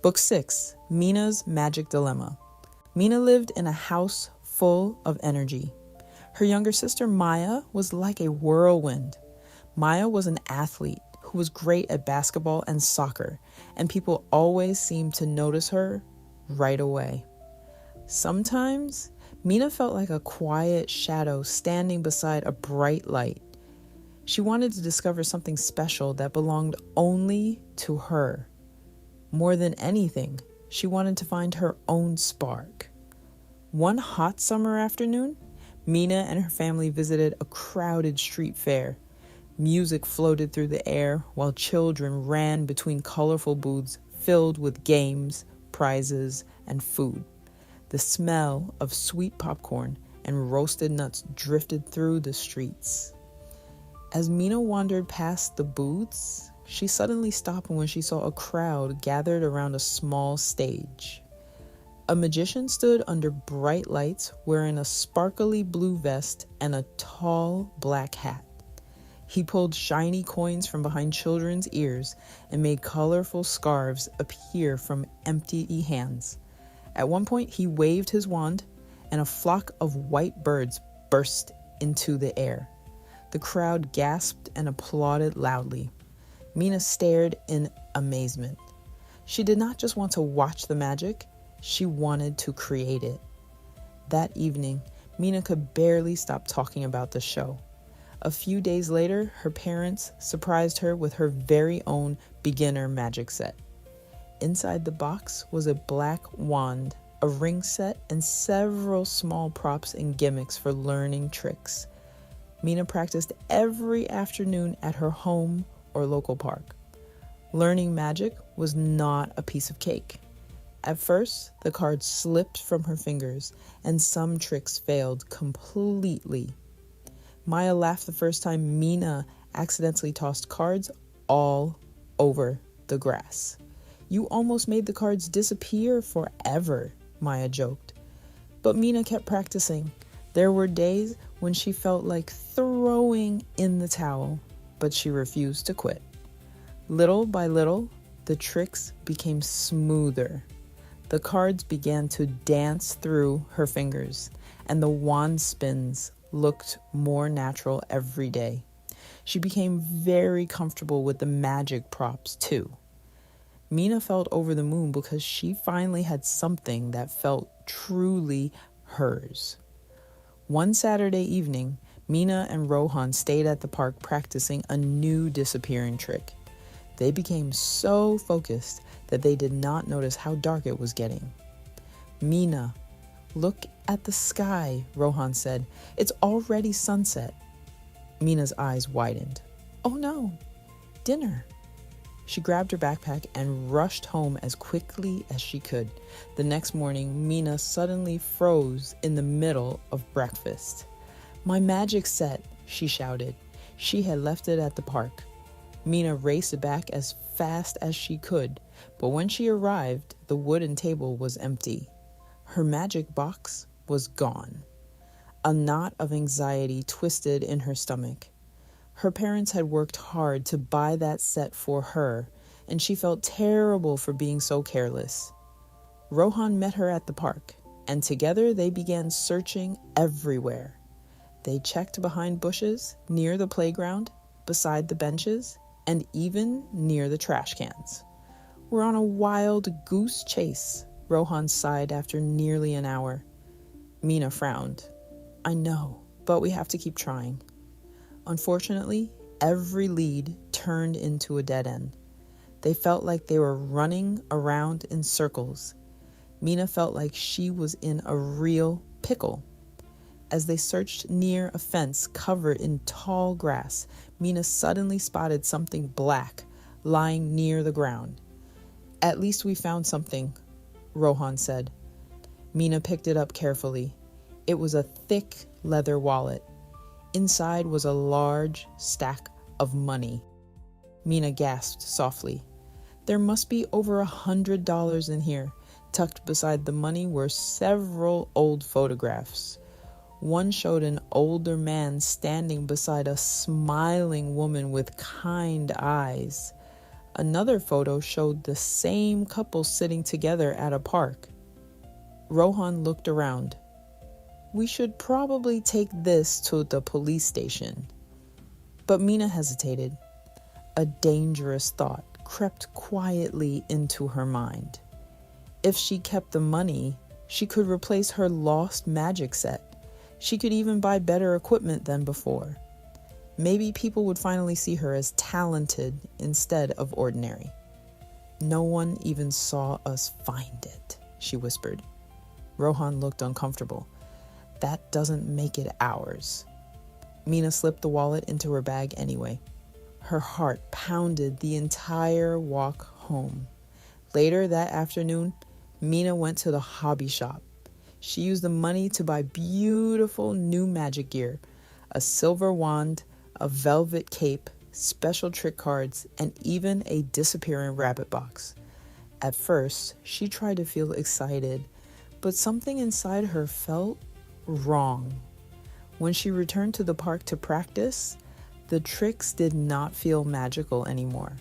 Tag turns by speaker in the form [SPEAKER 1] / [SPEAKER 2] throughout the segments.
[SPEAKER 1] Book 6, Mina's Magic Dilemma. Mina lived in a house full of energy. Her younger sister Maya was like a whirlwind. Maya was an athlete who was great at basketball and soccer, and people always seemed to notice her right away. Sometimes, Mina felt like a quiet shadow standing beside a bright light. She wanted to discover something special that belonged only to her. More than anything, she wanted to find her own spark. One hot summer afternoon, Mina and her family visited a crowded street fair. Music floated through the air while children ran between colorful booths filled with games, prizes, and food. The smell of sweet popcorn and roasted nuts drifted through the streets. As Mina wandered past the booths, she suddenly stopped when she saw a crowd gathered around a small stage. A magician stood under bright lights wearing a sparkly blue vest and a tall black hat. He pulled shiny coins from behind children's ears and made colorful scarves appear from empty hands. At one point, he waved his wand, and a flock of white birds burst into the air. The crowd gasped and applauded loudly. Mina stared in amazement. She did not just want to watch the magic, she wanted to create it. That evening, Mina could barely stop talking about the show. A few days later, her parents surprised her with her very own beginner magic set. Inside the box was a black wand, a ring set, and several small props and gimmicks for learning tricks. Mina practiced every afternoon at her home or local park. Learning magic was not a piece of cake. At first, the cards slipped from her fingers, and some tricks failed completely. Maya laughed the first time Mina accidentally tossed cards all over the grass. "You almost made the cards disappear forever," Maya joked. But Mina kept practicing. There were days when she felt like throwing in the towel, but she refused to quit. Little by little, the tricks became smoother. The cards began to dance through her fingers, and the wand spins looked more natural every day. She became very comfortable with the magic props, too. Mina felt over the moon because she finally had something that felt truly hers. One Saturday evening, Mina and Rohan stayed at the park practicing a new disappearing trick. They became so focused that they did not notice how dark it was getting. "Mina, look at the sky," Rohan said. "It's already sunset." Mina's eyes widened. "Oh no, dinner." She grabbed her backpack and rushed home as quickly as she could. The next morning, Mina suddenly froze in the middle of breakfast. "My magic set," she shouted. She had left it at the park. Mina raced back as fast as she could, but when she arrived, the wooden table was empty. Her magic box was gone. A knot of anxiety twisted in her stomach. Her parents had worked hard to buy that set for her, and she felt terrible for being so careless. Rohan met her at the park, and together they began searching everywhere. They checked behind bushes, near the playground, beside the benches, and even near the trash cans. "We're on a wild goose chase," Rohan sighed after nearly an hour. Mina frowned. "I know, but we have to keep trying." Unfortunately, every lead turned into a dead end. They felt like they were running around in circles. Mina felt like she was in a real pickle. As they searched near a fence covered in tall grass, Mina suddenly spotted something black lying near the ground. "At least we found something," Rohan said. Mina picked it up carefully. It was a thick leather wallet. Inside was a large stack of money. Mina gasped softly. There must be over $100 in here. Tucked beside the money were several old photographs. One showed an older man standing beside a smiling woman with kind eyes. Another photo showed the same couple sitting together at a park. Rohan looked around. We should probably take this to the police station. But Mina hesitated. A dangerous thought crept quietly into her mind. If she kept the money, she could replace her lost magic set. She could even buy better equipment than before. Maybe people would finally see her as talented instead of ordinary. No one even saw us find it, she whispered. Rohan looked uncomfortable. That doesn't make it ours. Mina slipped the wallet into her bag anyway. Her heart pounded the entire walk home. Later that afternoon, Mina went to the hobby shop. She used the money to buy beautiful new magic gear, a silver wand, a velvet cape, special trick cards, and even a disappearing rabbit box. At first, she tried to feel excited, but something inside her felt wrong. When she returned to the park to practice, the tricks did not feel magical anymore.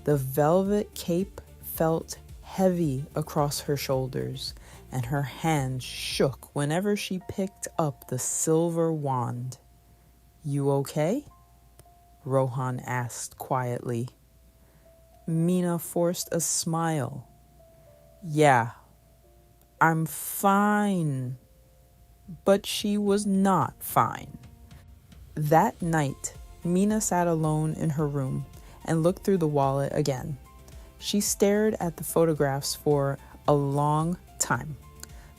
[SPEAKER 1] The velvet cape felt heavy across her shoulders, and her hands shook whenever she picked up the silver wand. You okay? Rohan asked quietly. Mina forced a smile. Yeah, I'm fine. But she was not fine. That night, Mina sat alone in her room and looked through the wallet again. She stared at the photographs for a long time.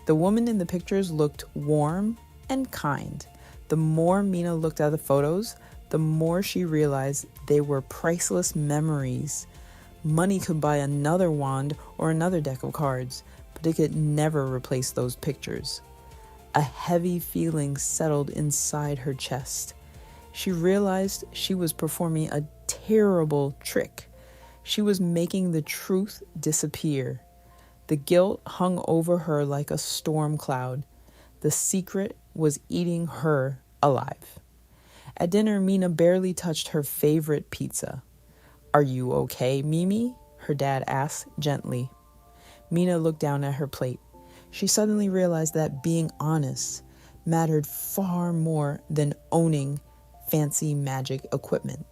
[SPEAKER 1] The woman in the pictures looked warm and kind. The more Mina looked at the photos, the more she realized they were priceless memories. Money could buy another wand or another deck of cards, but it could never replace those pictures. A heavy feeling settled inside her chest. She realized she was performing a terrible trick. She was making the truth disappear. The guilt hung over her like a storm cloud. The secret was eating her alive. At dinner, Mina barely touched her favorite pizza. Are you okay, Mimi? Her dad asked gently. Mina looked down at her plate. She suddenly realized that being honest mattered far more than owning fancy magic equipment.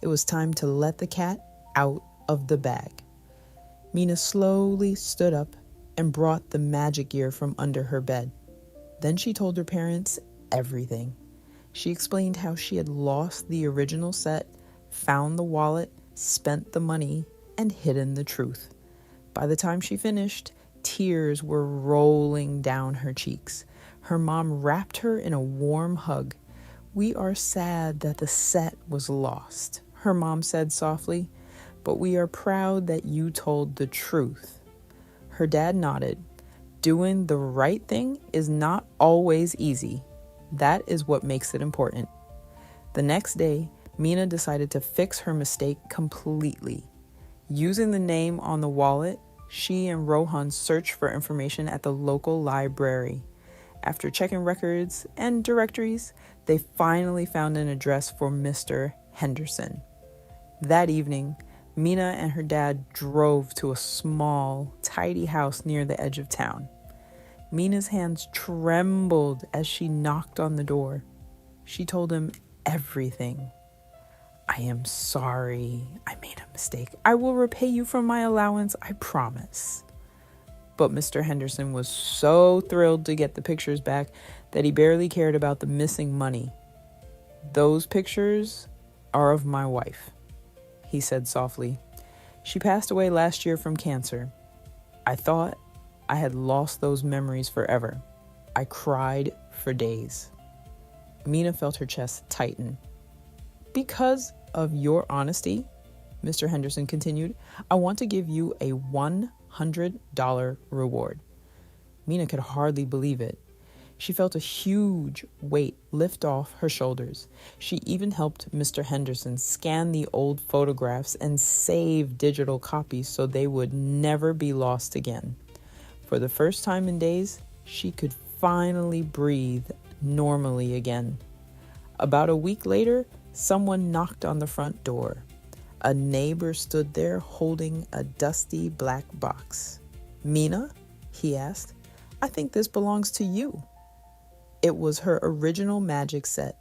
[SPEAKER 1] It was time to let the cat out of the bag. Mina slowly stood up and brought the magic gear from under her bed. Then she told her parents everything. She explained how she had lost the original set, found the wallet, spent the money, and hidden the truth. By the time she finished, tears were rolling down her cheeks. Her mom wrapped her in a warm hug. We are sad that the set was lost, her mom said softly, but we are proud that you told the truth. Her dad nodded. Doing the right thing is not always easy. That is what makes it important. The next day, Mina decided to fix her mistake completely. Using the name on the wallet, she and Rohan searched for information at the local library. After checking records and directories, they finally found an address for Mr. Henderson. That evening, Mina and her dad drove to a small, tidy house near the edge of town. Mina's hands trembled as she knocked on the door. She told him everything. I am sorry. I made a mistake. I will repay you from my allowance, I promise. But Mr. Henderson was so thrilled to get the pictures back that he barely cared about the missing money. Those pictures are of my wife, he said softly. She passed away last year from cancer. I thought I had lost those memories forever. I cried for days. Mina felt her chest tighten. Because of your honesty, Mr. Henderson continued, I want to give you a $100 reward. Mina could hardly believe it. She felt a huge weight lift off her shoulders. She even helped Mr. Henderson scan the old photographs and save digital copies so they would never be lost again. For the first time in days, she could finally breathe normally again. About a week later, someone knocked on the front door. a neighbor stood there holding a dusty black box. "Mina," he asked, "I think this belongs to you." It was her original magic set.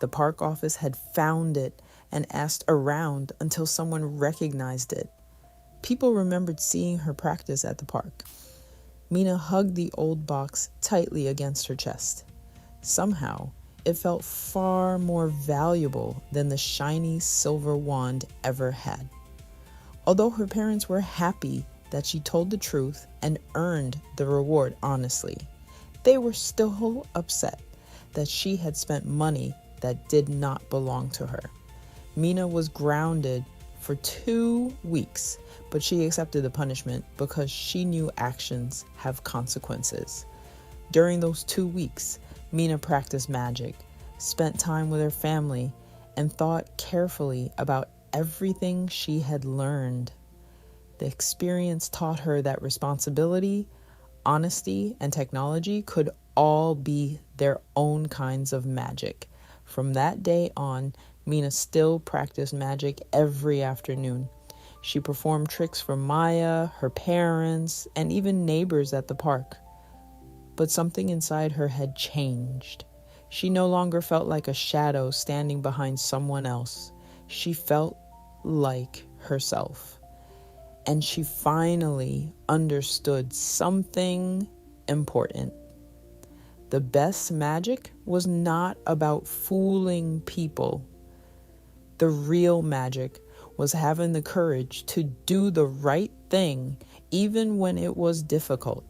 [SPEAKER 1] The park office had found it and asked around until someone recognized it. People remembered seeing her practice at the park. Mina hugged the old box tightly against her chest. Somehow, it felt far more valuable than the shiny silver wand ever had. Although her parents were happy that she told the truth and earned the reward honestly, they were still upset that she had spent money that did not belong to her. Mina was grounded for 2 weeks, but she accepted the punishment because she knew actions have consequences. During those 2 weeks, Mina practiced magic, spent time with her family, and thought carefully about everything she had learned. The experience taught her that responsibility, honesty, and technology could all be their own kinds of magic. From that day on, Mina still practiced magic every afternoon. She performed tricks for Maya, her parents, and even neighbors at the park. But something inside her had changed. She no longer felt like a shadow standing behind someone else. She felt like herself. And she finally understood something important. The best magic was not about fooling people. The real magic was having the courage to do the right thing even when it was difficult.